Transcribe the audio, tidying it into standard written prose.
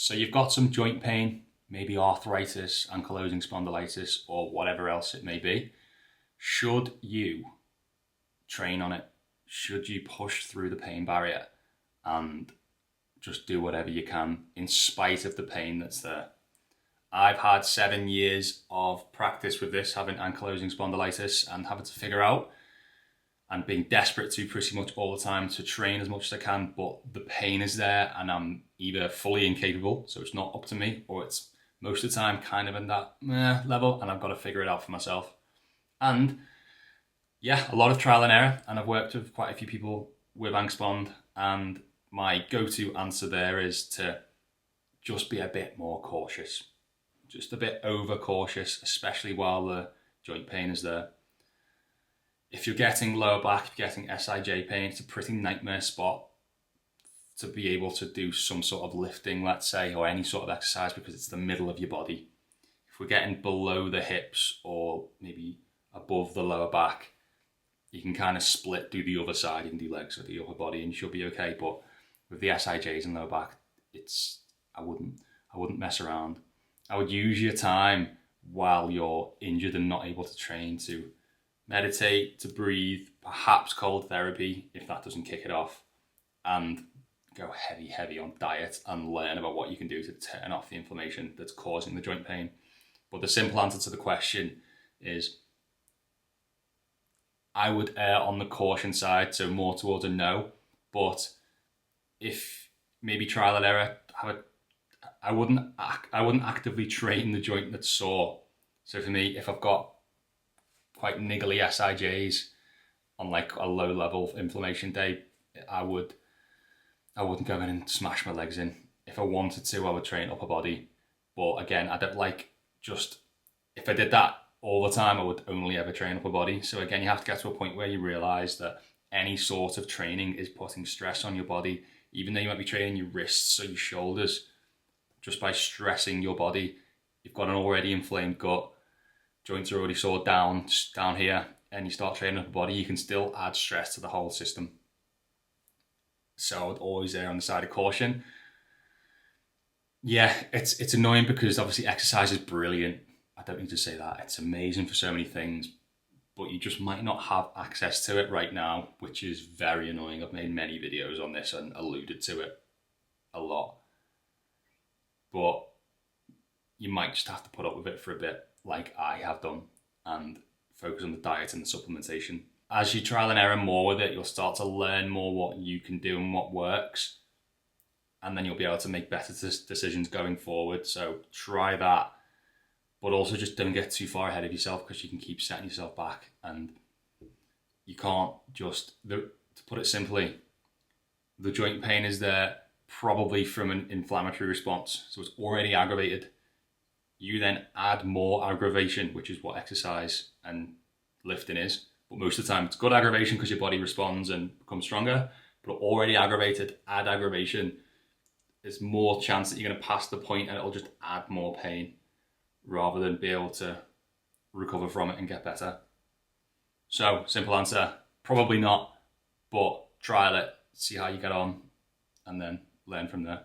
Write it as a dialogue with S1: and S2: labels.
S1: So you've got some joint pain, maybe arthritis, ankylosing spondylitis, or whatever else it may be. Should you train on it? Should you push through the pain barrier and just do whatever you can in spite of the pain that's there? I've had 7 years of practice with this, having ankylosing spondylitis and having to figure out and being desperate to pretty much all the time to train as much as I can, but the pain is there and I'm either fully incapable, so it's not up to me, or it's most of the time kind of in that level and I've got to figure it out for myself. And yeah, a lot of trial and error, and I've worked with quite a few people with Angspond, and my go-to answer there is to just be a bit more cautious. Just a bit over cautious, especially while the joint pain is there. If you're getting lower back, if you're getting SIJ pain, it's a pretty nightmare spot to be able to do some sort of lifting, let's say, or any sort of exercise, because it's the middle of your body. If we're getting below the hips or maybe above the lower back, you can kind of split, do the other side, you can do legs or the upper body, and you should be okay. But with the SIJs and lower back, I wouldn't mess around. I would use your time while you're injured and not able to train to meditate, to breathe, perhaps cold therapy if that doesn't kick it off, and go heavy on diet and learn about what you can do to turn off the inflammation that's causing the joint pain. But the simple answer to the question is I would err on the caution side, so more towards a no. But if maybe trial and error, I wouldn't actively train the joint that's sore. So for me, if I've got quite niggly SIJs on like a low level inflammation day, I wouldn't go in and smash my legs in. If I wanted to, I would train upper body. But again, I don't like if I did that all the time, I would only ever train upper body. So again, you have to get to a point where you realize that any sort of training is putting stress on your body, even though you might be training your wrists or your shoulders. Just by stressing your body, you've got an already inflamed gut, joints are already sore down here, and you start training upper body, you can still add stress to the whole system. So I would always err on the side of caution. Yeah, it's annoying because obviously exercise is brilliant. I don't need to say that. It's amazing for so many things, but you just might not have access to it right now, which is very annoying. I've made many videos on this and alluded to it a lot. But you might just have to put up with it for a bit, like I have done, and focus on the diet and the supplementation. As you trial and error more with it, you'll start to learn more what you can do and what works, and then you'll be able to make better decisions going forward. So try that, but also just don't get too far ahead of yourself, because you can keep setting yourself back, and you can't to put it simply, the joint pain is there probably from an inflammatory response, so it's already aggravated. You then add more aggravation, which is what exercise and lifting is, but most of the time it's good aggravation because your body responds and becomes stronger. But already aggravated, add aggravation, there's more chance that you're going to pass the point and it'll just add more pain rather than be able to recover from it and get better. So simple answer, probably not, but trial it, see how you get on, and then learn from there.